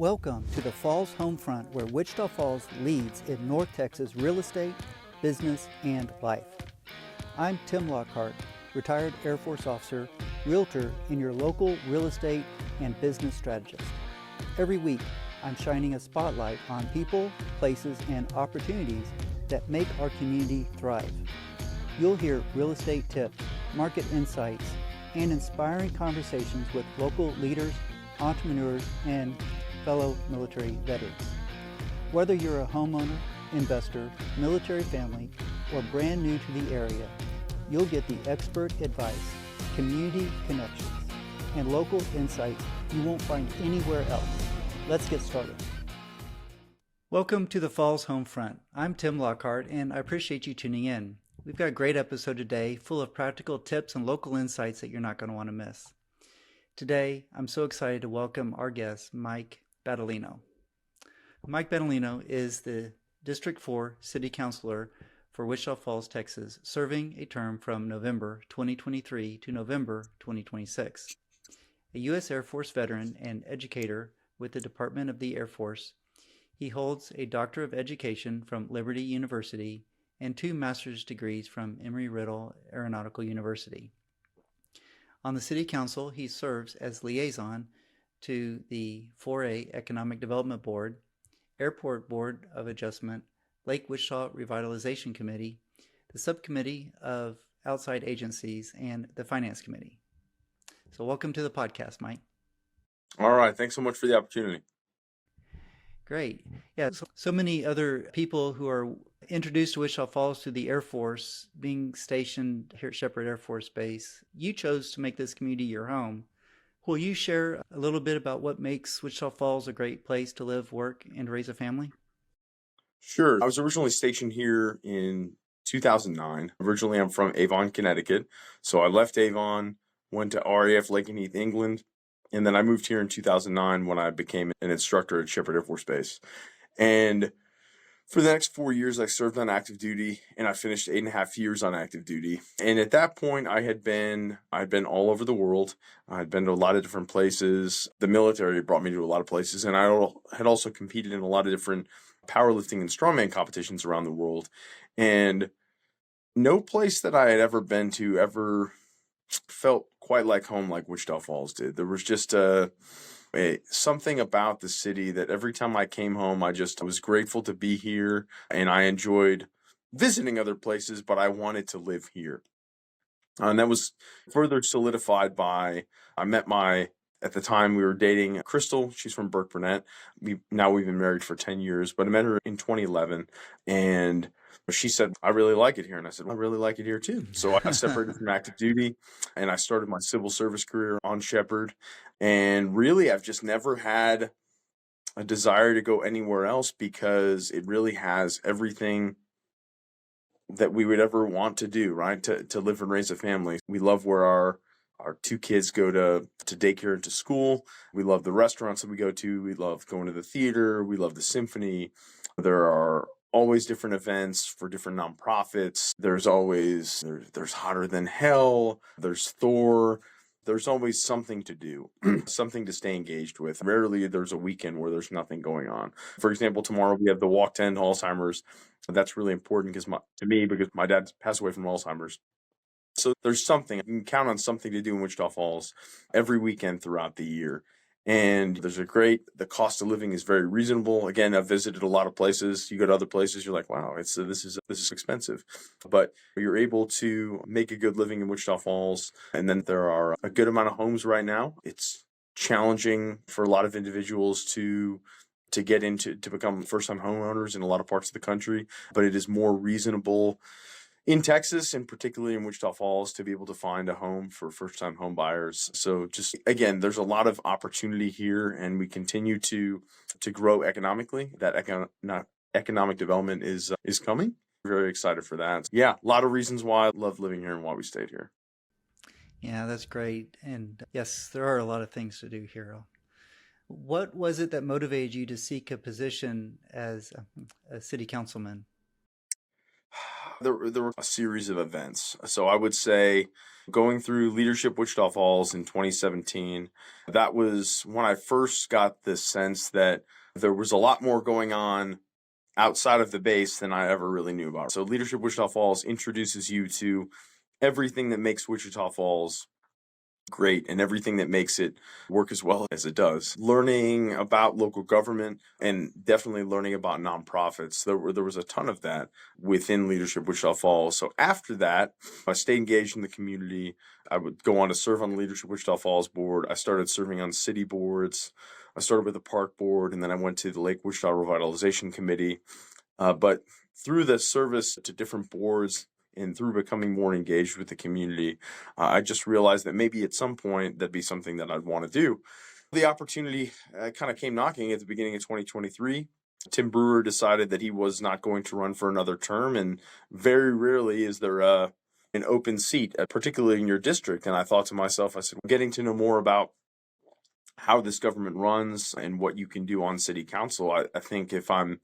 Welcome to the Falls Homefront, where Wichita Falls leads in North Texas real estate, business, and life. I'm Tim Lockhart, retired Air Force officer, realtor, and your local real estate and business strategist. Every week, I'm shining a spotlight on people, places, and opportunities that make our community thrive. You'll hear real estate tips, market insights, and inspiring conversations with local leaders, entrepreneurs, and fellow military veterans. Whether you're a homeowner, investor, military family, or brand new to the area, you'll get the expert advice, community connections, and local insights you won't find anywhere else. Let's get started. Welcome to the Falls Homefront. I'm Tim Lockhart, and I appreciate you tuning in. We've got a great episode today, full of practical tips and local insights that you're not going to want to miss. Today, I'm so excited to welcome our guest, Mike Battaglino. Mike Battaglino is the District 4 City Councilor for Wichita Falls, Texas, serving a term from November 2023 to November 2026. A U.S. Air Force veteran and educator with the Department of the Air Force, he holds a Doctor of Education from Liberty University and 2 master's degrees from Embry-Riddle Aeronautical University. On the City Council, he serves as liaison to the 4A Economic Development Board, Airport Board of Adjustment, Lake Wichita Revitalization Committee, the Subcommittee of Outside Agencies, and the Finance Committee. So welcome to the podcast, Mike. All right. Thanks so much for the opportunity. Great. Yeah, so many other people who are introduced to Wichita Falls through the Air Force, being stationed here at Shepherd Air Force Base. You chose to make this community your home. Will you share a little bit about what makes Wichita Falls a great place to live, work, and raise a family? Sure. I was originally stationed here in 2009. Originally, I'm from Avon, Connecticut. So I left Avon, went to RAF Lakenheath, England, and then I moved here in 2009 when I became an instructor at Shepherd Air Force Base. And for the next 4 years, I served on active duty, and I finished 8.5 years on active duty. And at that point, I'd been all over the world. I'd been to a lot of different places. The military brought me to a lot of places, and I had also competed in a lot of different powerlifting and strongman competitions around the world. And no place that I had ever been to ever felt quite like home like Wichita Falls did. There was just something about the city that every time I came home, I was grateful to be here, and I enjoyed visiting other places, but I wanted to live here. And that was further solidified by, at the time we were dating Crystal. She's from Burke Burnett. We've been married for 10 years, but I met her in 2011, and she said, "I really like it here." And I said, "I really like it here too." So I separated from active duty, and I started my civil service career on Shepherd. And really, I've just never had a desire to go anywhere else, because it really has everything that we would ever want to do, right? To live and raise a family. We love where our 2 kids go to daycare and to school. We love the restaurants that we go to. We love going to the theater. We love the symphony. There are always different events for different nonprofits. There's Hotter Than Hell. There's Thor. There's always something to do, something to stay engaged with. Rarely there's a weekend where there's nothing going on. For example, tomorrow we have the Walk to End Alzheimer's. That's really important to me because my dad passed away from Alzheimer's. So there's something. You can count on something to do in Wichita Falls every weekend throughout the year. And the cost of living is very reasonable. Again, I've visited a lot of places. You go to other places, you're like, wow, this is expensive. But you're able to make a good living in Wichita Falls. And then there are a good amount of homes right now. It's challenging for a lot of individuals to become first-time homeowners in a lot of parts of the country. But it is more reasonable in Texas, and particularly in Wichita Falls, to be able to find a home for first-time home buyers. So just, again, there's a lot of opportunity here, and we continue to grow economically. That economic development is coming. We're very excited for that. Yeah, a lot of reasons why I love living here and why we stayed here. Yeah, that's great. And yes, there are a lot of things to do here. What was it that motivated you to seek a position as a city councilman? There were a series of events. So I would say going through Leadership Wichita Falls in 2017, that was when I first got the sense that there was a lot more going on outside of the base than I ever really knew about. So Leadership Wichita Falls introduces you to everything that makes Wichita Falls great and everything that makes it work as well as it does. Learning about local government and definitely learning about nonprofits. There was a ton of that within Leadership Wichita Falls. So after that, I stayed engaged in the community. I would go on to serve on the Leadership Wichita Falls board. I started serving on city boards. I started with the park board, and then I went to the Lake Wichita Revitalization Committee. But through the service to different boards and through becoming more engaged with the community, I just realized that maybe at some point that'd be something that I'd want to do. The opportunity kind of came knocking at the beginning of 2023. Tim Brewer decided that he was not going to run for another term, and very rarely is there an open seat, particularly in your district. And I thought to myself, I said, getting to know more about how this government runs and what you can do on city council, I think if I'm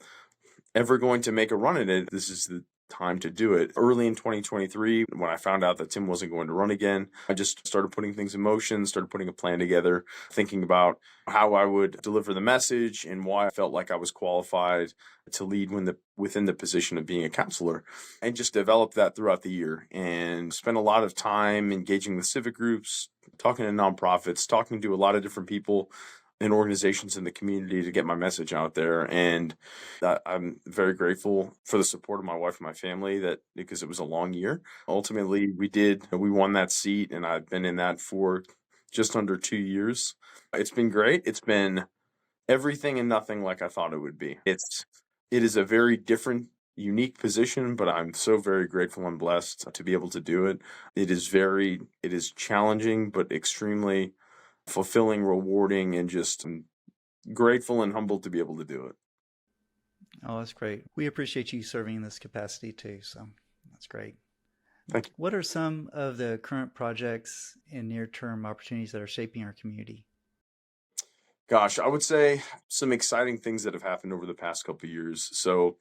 ever going to make a run at it, this is the time to do it. Early in 2023, when I found out that Tim wasn't going to run again, I just started putting things in motion, started putting a plan together, thinking about how I would deliver the message and why I felt like I was qualified to lead within the position of being a counselor, and just developed that throughout the year and spent a lot of time engaging with civic groups, talking to nonprofits, talking to a lot of different people and organizations in the community to get my message out there. And I'm very grateful for the support of my wife and my family, because it was a long year. Ultimately, we won that seat, and I've been in that for just under 2 years. It's been great. It's been everything and nothing like I thought it would be. It is a very different, unique position, but I'm so very grateful and blessed to be able to do it. It is challenging, but extremely fulfilling, rewarding, and just grateful and humbled to be able to do it. Oh, that's great. We appreciate you serving in this capacity too. So that's great. Thank you. What are some of the current projects and near-term opportunities that are shaping our community? Gosh, I would say some exciting things that have happened over the past couple of years. So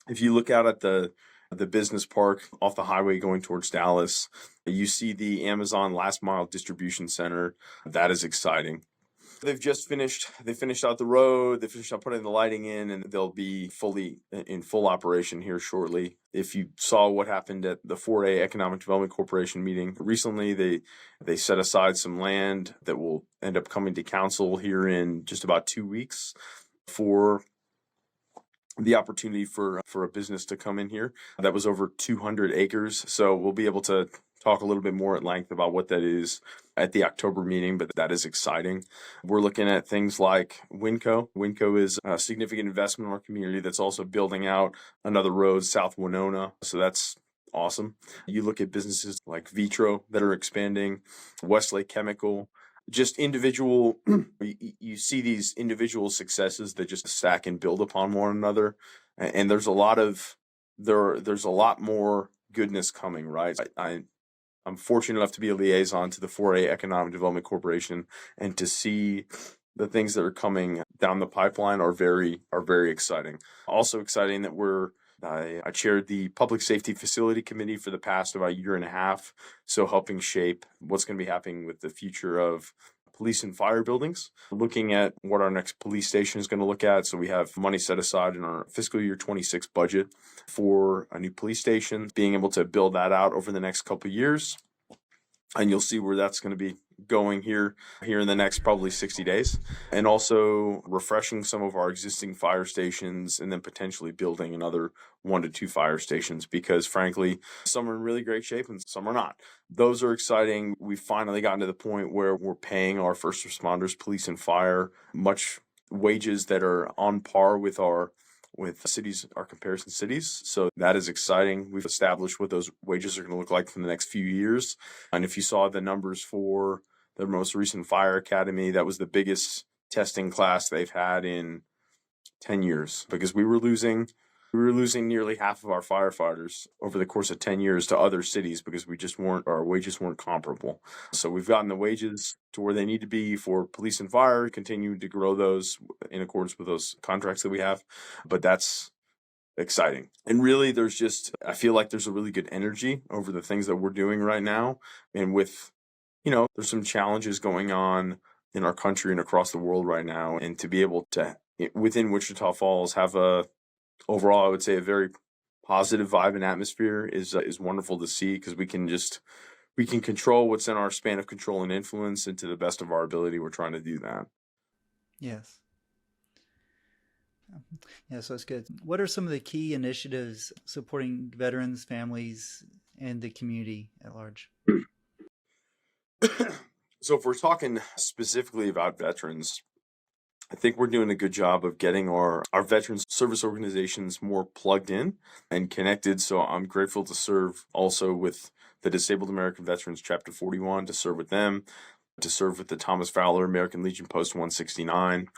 if you look out at the business park off the highway going towards Dallas, you see the Amazon last mile distribution center. That is exciting. They finished out the road, they finished out putting the lighting in, and they'll be in full operation here shortly. If you saw what happened at the 4A Economic Development Corporation meeting recently, they set aside some land that will end up coming to council here in just about 2 weeks for the opportunity for a business to come in here. That was over 200 acres. So we'll be able to talk a little bit more at length about what that is at the October meeting, but that is exciting. We're looking at things like Winco. Winco is a significant investment in our community that's also building out another road, South Winona. So that's awesome. You look at businesses like Vitro that are expanding, Westlake Chemical, just individual, you see these individual successes that just stack and build upon one another. And there's a lot more goodness coming, right? I'm fortunate enough to be a liaison to the 4A Economic Development Corporation, and to see the things that are coming down the pipeline are very exciting. Also exciting that I chaired the Public Safety Facility Committee for the past about year and a half, so helping shape what's going to be happening with the future of police and fire buildings, looking at what our next police station is going to look at. So we have money set aside in our fiscal year 26 budget for a new police station, being able to build that out over the next couple of years. And you'll see where that's going to be going here in the next probably 60 days. And also refreshing some of our existing fire stations, and then potentially building another 1 to 2 fire stations, because frankly, some are in really great shape and some are not. Those are exciting. We've finally gotten to the point where we're paying our first responders, police and fire, much wages that are on par with our cities, our comparison cities. So that is exciting. We've established what those wages are going to look like for the next few years. And if you saw the numbers for the most recent fire academy, that was the biggest testing class they've had in 10 years, because we were losing nearly half of our firefighters over the course of 10 years to other cities because our wages weren't comparable. So we've gotten the wages to where they need to be for police and fire, continue to grow those in accordance with those contracts that we have. But that's exciting. And really, I feel like there's a really good energy over the things that we're doing right now. And with, there's some challenges going on in our country and across the world right now. And to be able to, within Wichita Falls, have overall, I would say a very positive vibe and atmosphere is wonderful to see, because we can control what's in our span of control and influence, and to the best of our ability, we're trying to do that. Yes. Yeah, so it's good. What are some of the key initiatives supporting veterans, families, and the community at large? So if we're talking specifically about veterans, I think we're doing a good job of getting our veterans service organizations more plugged in and connected. So I'm grateful to serve also with the Disabled American Veterans Chapter 41, to serve with them, to serve with the Thomas Fowler American Legion Post 169.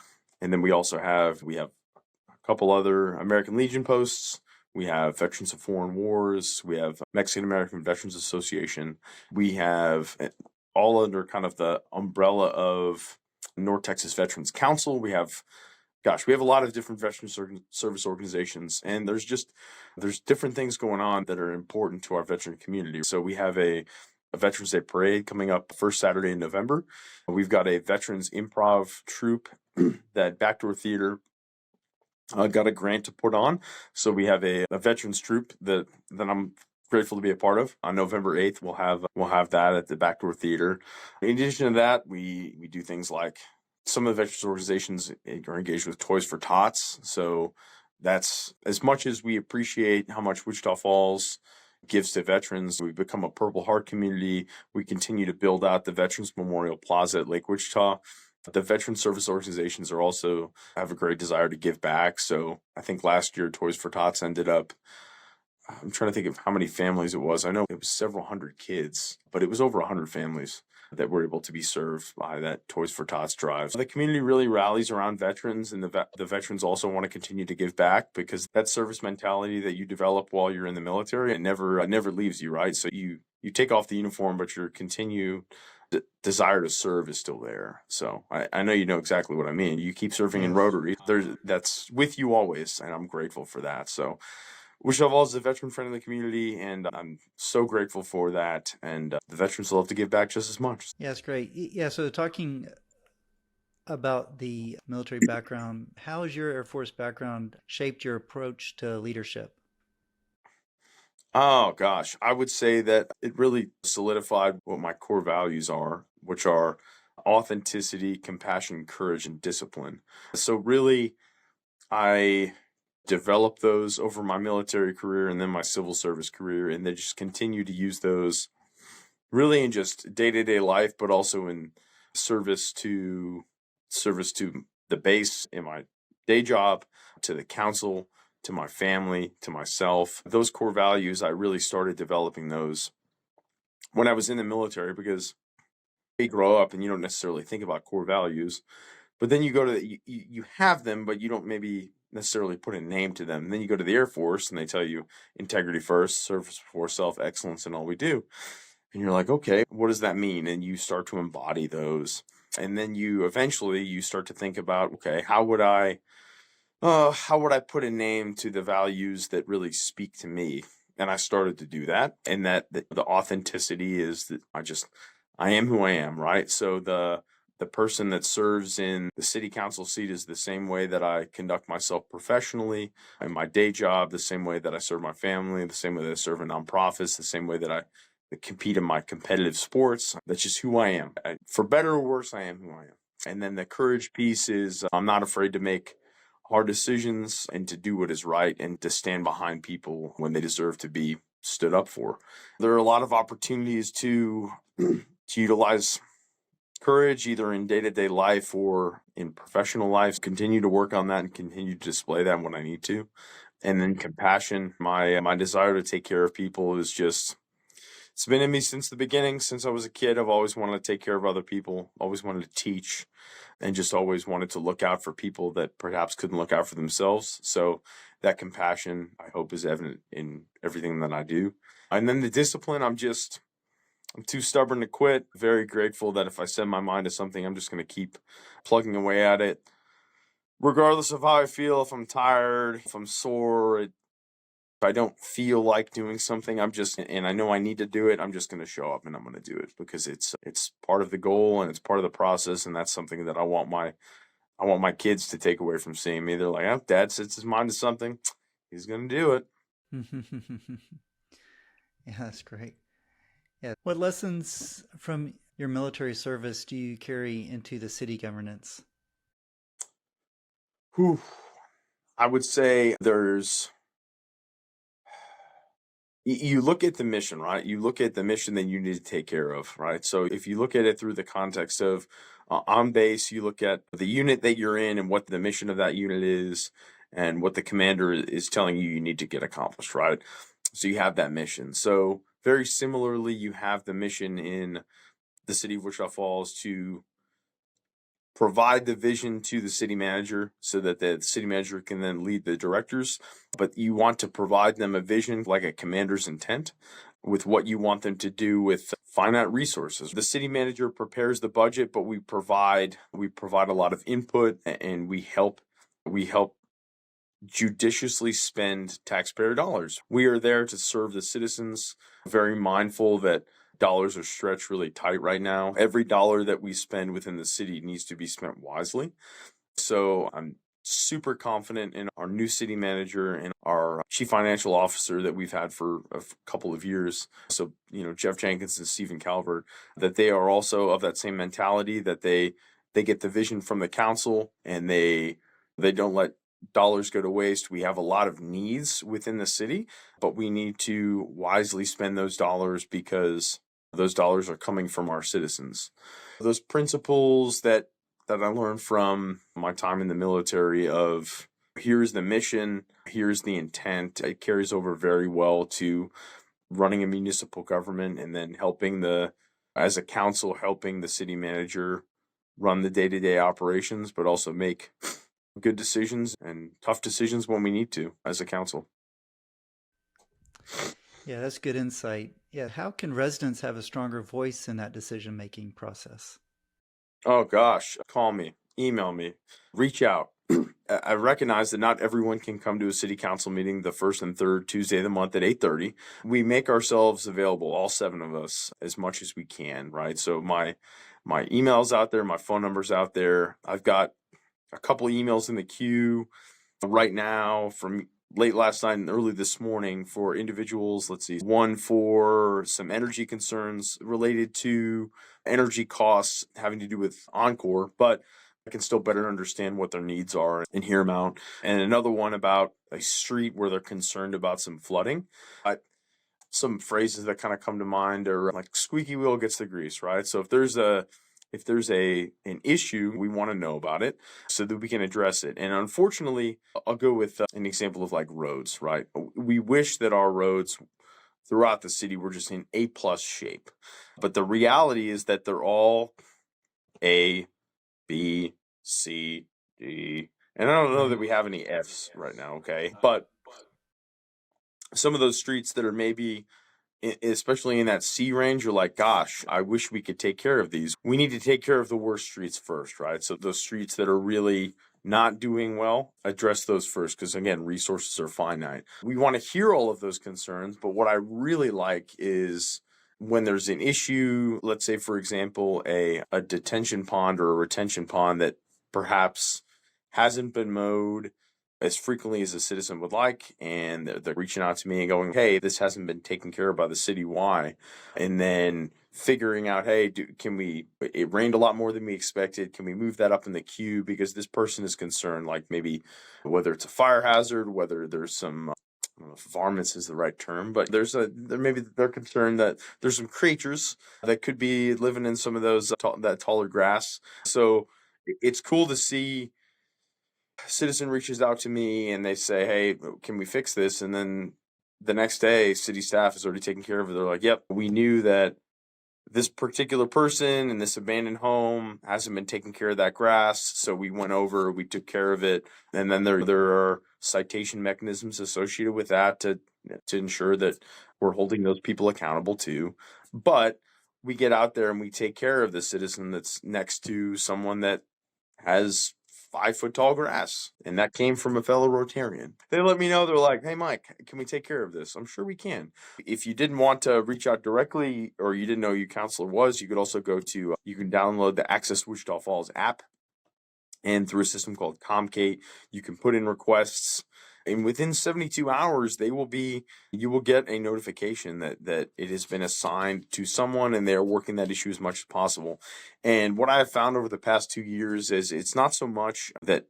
And then we have a couple other American Legion posts. We have Veterans of Foreign Wars. We have Mexican American Veterans Association. We have all under kind of the umbrella of North Texas Veterans Council. We have a lot of different veteran service organizations, and there's different things going on that are important to our veteran community. So we have a Veterans Day parade coming up first Saturday in November. We've got a veterans improv troupe that Backdoor Theater got a grant to put on. So we have a veterans troupe that I'm grateful to be a part of. On November 8th, we'll have that at the Backdoor Theater. In addition to that, we do things like, some of the veterans organizations are engaged with Toys for Tots. So that's, as much as we appreciate how much Wichita Falls gives to veterans, we've become a Purple Heart community. We continue to build out the Veterans Memorial Plaza at Lake Wichita. The veteran service organizations have a great desire to give back. So I think last year Toys for Tots ended up, I'm trying to think of how many families it was. I know it was several hundred kids, but it was over 100 families that were able to be served by that Toys for Tots drive. So the community really rallies around veterans, and the veterans also want to continue to give back, because that service mentality that you develop while you're in the military, it never leaves you, right? So you take off the uniform, but your desire to serve is still there. So I know you know exactly what I mean. You keep serving in Rotary. That's with you always, and I'm grateful for that. So Wichita Falls is a veteran-friendly community, and I'm so grateful for that. And the veterans love to give back just as much. Yeah, it's great. Yeah, so talking about the military background, how has your Air Force background shaped your approach to leadership? Oh, gosh. I would say that it really solidified what my core values are, which are authenticity, compassion, courage, and discipline. So really, I developed those over my military career and then my civil service career, and they just continue to use those really in just day-to-day life, but also in service to the base in my day job, to the council, to my family, to myself. Those core values, I really started developing those when I was in the military, because you grow up and you don't necessarily think about core values, but then you go to you have them, but you don't maybe necessarily put a name to them. And then you go to the Air Force and they tell you integrity first, service before self, excellence in all we do. And you're like, okay, what does that mean? And you start to embody those. And then you start to think about, okay, how would I put a name to the values that really speak to me? And I started to do that. And that the authenticity is that I am who I am, right? So the person that serves in the city council seat is the same way that I conduct myself professionally in my day job, the same way that I serve my family, the same way that I serve in nonprofits, the same way that I compete in my competitive sports. That's just who I am. For better or worse, I am who I am. And then the courage piece is I'm not afraid to make hard decisions and to do what is right and to stand behind people when they deserve to be stood up for. There are a lot of opportunities to utilize courage either in day-to-day life or in professional life. Continue to work on that and continue to display that when I need to. And then compassion, my desire to take care of people is just, it's been in me since the beginning. Since I was a kid, I've always wanted to take care of other people, always wanted to teach, and just always wanted to look out for people that perhaps couldn't look out for themselves. So that compassion, I hope, is evident in everything that I do. And then the discipline, I'm too stubborn to quit. Very grateful that if I set my mind to something, I'm just going to keep plugging away at it. Regardless of how I feel, if I'm tired, if I'm sore, If I don't feel like doing something, and I know I need to do it, I'm just going to show up and I'm going to do it because it's part of the goal and it's part of the process. And that's something that I want my kids to take away from seeing me. They're like, oh, Dad sets his mind to something, he's going to do it. Yeah, that's great. Yeah. What lessons from your military service do you carry into the city governance? Whew. I would say you look at the mission, right? You look at the mission that you need to take care of, right? So if you look at it through the context of on base, you look at the unit that you're in and what the mission of that unit is and what the commander is telling you need to get accomplished, right? So you have that mission. So very similarly, you have the mission in the city of Wichita Falls to provide the vision to the city manager so that the city manager can then lead the directors. But you want to provide them a vision like a commander's intent with what you want them to do with finite resources. The city manager prepares the budget, but we provide a lot of input and we help judiciously spend taxpayer dollars. We are there to serve the citizens, very mindful that dollars are stretched really tight right now. Every dollar that we spend within the city needs to be spent wisely. So I'm super confident in our new city manager and our chief financial officer that we've had for a couple of years. So, Jeff Jenkins and Stephen Calvert, that they are also of that same mentality, that they get the vision from the council and they don't let dollars go to waste. We have a lot of needs within the city, but we need to wisely spend those dollars because those dollars are coming from our citizens. Those principles that I learned from my time in the military of here's the mission, here's the intent, it carries over very well to running a municipal government and then as a council, helping the city manager run the day-to-day operations, but also make good decisions and tough decisions when we need to as a council. Yeah, that's good insight. Yeah, how can residents have a stronger voice in that decision-making process? Oh gosh, call me, email me, reach out. I recognize that not everyone can come to a city council meeting the first and third Tuesday of the month at 8:30. We make ourselves available, all 7 of us, as much as we can, right? So my email's out there, my phone number's out there. I've got a couple emails in the queue right now from late last night and early this morning for individuals. Let's see, one for some energy concerns related to energy costs having to do with Encore, but I can still better understand what their needs are and hear them out. And another one about a street where they're concerned about some flooding. Some phrases that kind of come to mind are like squeaky wheel gets the grease, right? So if there's an issue, we want to know about it so that we can address it. And unfortunately, I'll go with an example of like roads, right? We wish that our roads throughout the city were just in A+ shape. But the reality is that they're all A, B, C, D. And I don't know that we have any Fs right now, okay? But some of those streets that are maybe especially in that C range, you're like, gosh, I wish we could take care of these. We need to take care of the worst streets first, right? So those streets that are really not doing well, address those first because, again, resources are finite. We want to hear all of those concerns, but what I really like is when there's an issue, let's say, for example, a detention pond or a retention pond that perhaps hasn't been mowed as frequently as a citizen would like, and they're reaching out to me and going, hey, this hasn't been taken care of by the city, why? And then figuring out, hey, it rained a lot more than we expected, can we move that up in the queue because this person is concerned, like maybe whether it's a fire hazard, whether there's some, I don't know if varmints is the right term, but they're concerned that there's some creatures that could be living in some of those, that taller grass. So it's cool to see citizen reaches out to me and they say, hey, can we fix this? And then the next day, city staff is already taking care of it. They're like, yep, we knew that this particular person in this abandoned home hasn't been taking care of that grass. So we went over, we took care of it. And then there are citation mechanisms associated with that to ensure that we're holding those people accountable too. But we get out there and we take care of the citizen that's next to someone that has 5-foot tall grass. And that came from a fellow Rotarian. They let me know, they're like, hey, Mike, can we take care of this? I'm sure we can. If you didn't want to reach out directly or you didn't know who your counselor was, you could also go to, you can download the Access Wichita Falls app. And through a system called Comcate, you can put in requests. And within 72 hours, you will get a notification that it has been assigned to someone and they're working that issue as much as possible. And what I have found over the past 2 years is it's not so much that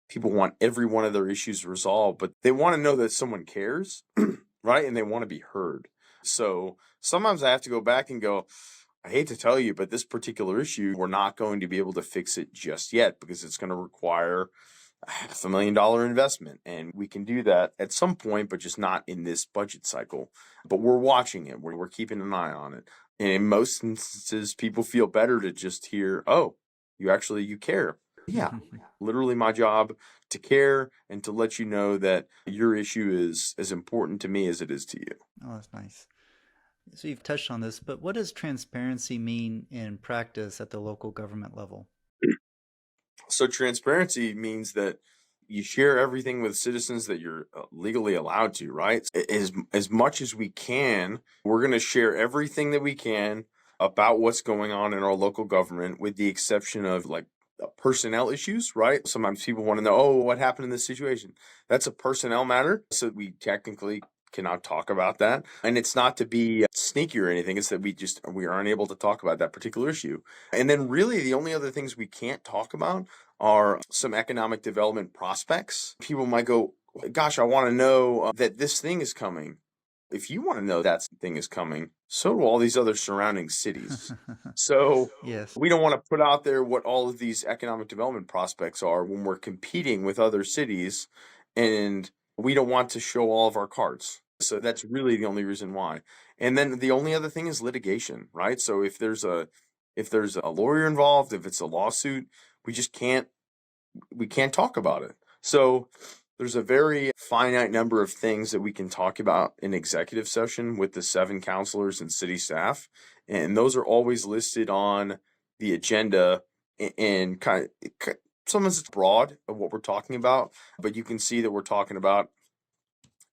people want every one of their issues resolved, but they want to know that someone cares, right? And they want to be heard. So sometimes I have to go back and go, I hate to tell you, but this particular issue, we're not going to be able to fix it just yet because it's going to require $500,000 investment. And we can do that at some point, but just not in this budget cycle. But we're watching it. We're keeping an eye on it. And in most instances, people feel better to just hear, oh, you care. Yeah, literally my job to care and to let you know that your issue is as important to me as it is to you. Oh, that's nice. So you've touched on this, but what does transparency mean in practice at the local government level? So transparency means that you share everything with citizens that you're legally allowed to, right? As much as we can, we're going to share everything that we can about what's going on in our local government, with the exception of like personnel issues, right? Sometimes people want to know, oh, what happened in this situation? That's a personnel matter. So we technically cannot talk about that. And it's not to be sneaky or anything. It's that we aren't able to talk about that particular issue. And then really the only other things we can't talk about are some economic development prospects. People might go, gosh, I want to know that this thing is coming. If you want to know that thing is coming, so do all these other surrounding cities. So yes, we don't want to put out there what all of these economic development prospects are when we're competing with other cities, and we don't want to show all of our cards. So that's really the only reason why. And then the only other thing is litigation, right? So if there's a lawyer involved, if it's a lawsuit, we can't talk about it. So there's a very finite number of things that we can talk about in executive session with the 7 counselors and city staff. And those are always listed on the agenda, and sometimes it's broad of what we're talking about, but you can see that we're talking about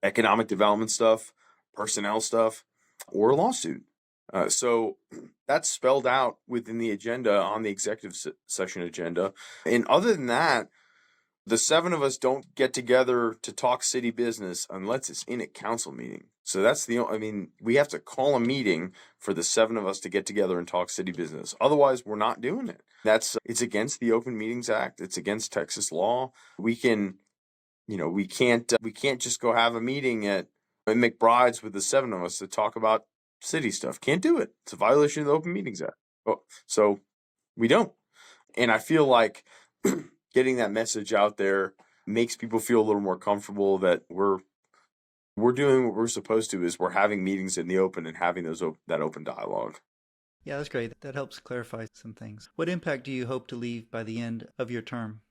economic development stuff, personnel stuff, or a lawsuit. So that's spelled out within the agenda on the executive session agenda. And other than that, the 7 of us don't get together to talk city business unless it's in a council meeting. So that's we have to call a meeting for the 7 of us to get together and talk city business. Otherwise, we're not doing it. It's against the Open Meetings Act. It's against Texas law. We can't just go have a meeting at McBride's with the 7 of us to talk about city stuff. Can't do it. It's a violation of the Open Meetings Act. So we don't. And I feel like getting that message out there makes people feel a little more comfortable that we're doing what we're supposed to, is we're having meetings in the open and having that open dialogue. Yeah, that's great. That helps clarify some things. What impact do you hope to leave by the end of your term?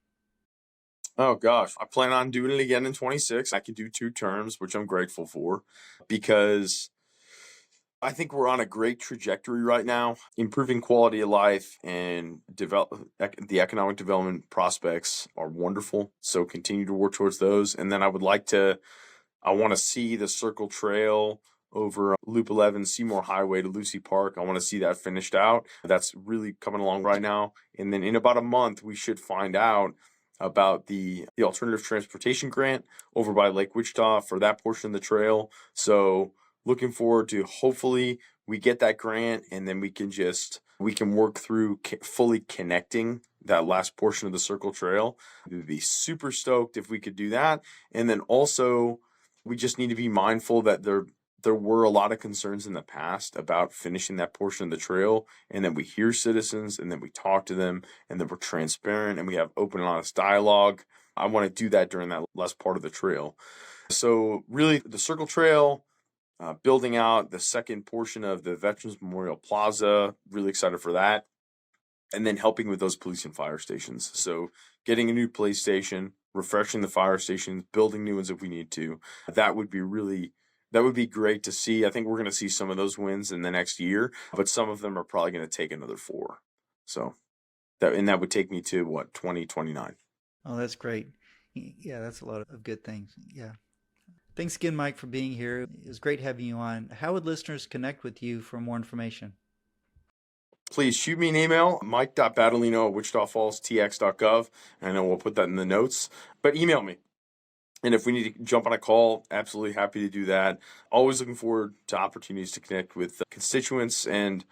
Oh gosh, I plan on doing it again in 26. I can do 2 terms, which I'm grateful for, because I think we're on a great trajectory right now. Improving quality of life and the economic development prospects are wonderful. So continue to work towards those. And then I want to see the Circle Trail over Loop 11 Seymour Highway to Lucy Park. I want to see that finished out. That's really coming along right now. And then in about a month, we should find out about the alternative transportation grant over by Lake Wichita for that portion of the trail. So looking forward to, hopefully we get that grant, and then we can work through fully connecting that last portion of the Circle Trail. We'd be super stoked if we could do that. And then also we just need to be mindful that there were a lot of concerns in the past about finishing that portion of the trail, and then we hear citizens, and then we talk to them, and then we're transparent, and we have open and honest dialogue. I want to do that during that last part of the trail. So really, the Circle Trail, building out the second portion of the Veterans Memorial Plaza, really excited for that. And then helping with those police and fire stations. So getting a new police station, refreshing the fire stations, building new ones if we need to. That would be great to see. I think we're going to see some of those wins in the next year, but some of them are probably going to take another 4. So that would take me to 2029. Oh, that's great. Yeah, that's a lot of good things. Yeah. Thanks again, Mike, for being here. It was great having you on. How would listeners connect with you for more information? Please shoot me an email, mike.battaglino@wichitafallstx.gov, and I know we'll put that in the notes. But email me. And if we need to jump on a call, absolutely happy to do that. Always looking forward to opportunities to connect with constituents, and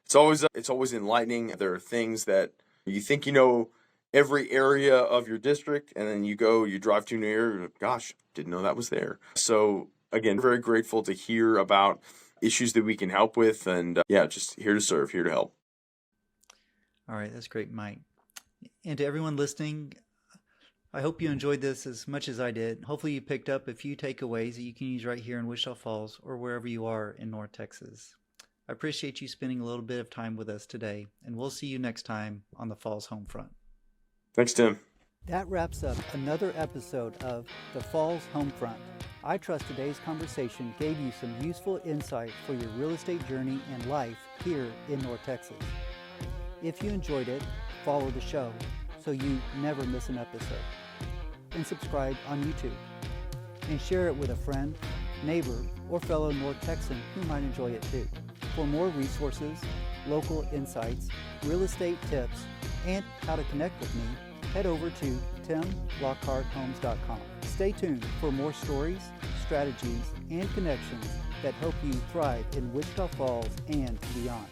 it's always enlightening. There are things that you think you know every area of your district, and then you drive to an area, gosh, didn't know that was there. So again, very grateful to hear about issues that we can help with, and just here to serve, here to help. All right, that's great, Mike. And to everyone listening, I hope you enjoyed this as much as I did. Hopefully you picked up a few takeaways that you can use right here in Wichita Falls or wherever you are in North Texas. I appreciate you spending a little bit of time with us today, and we'll see you next time on the Falls Homefront. Thanks, Tim. That wraps up another episode of the Falls Homefront. I trust today's conversation gave you some useful insight for your real estate journey and life here in North Texas. If you enjoyed it, follow the show so you never miss an episode. And subscribe on YouTube. And share it with a friend, neighbor, or fellow North Texan who might enjoy it too. For more resources, local insights, real estate tips, and how to connect with me, head over to timlockharthomes.com. Stay tuned for more stories, strategies, and connections that help you thrive in Wichita Falls and beyond.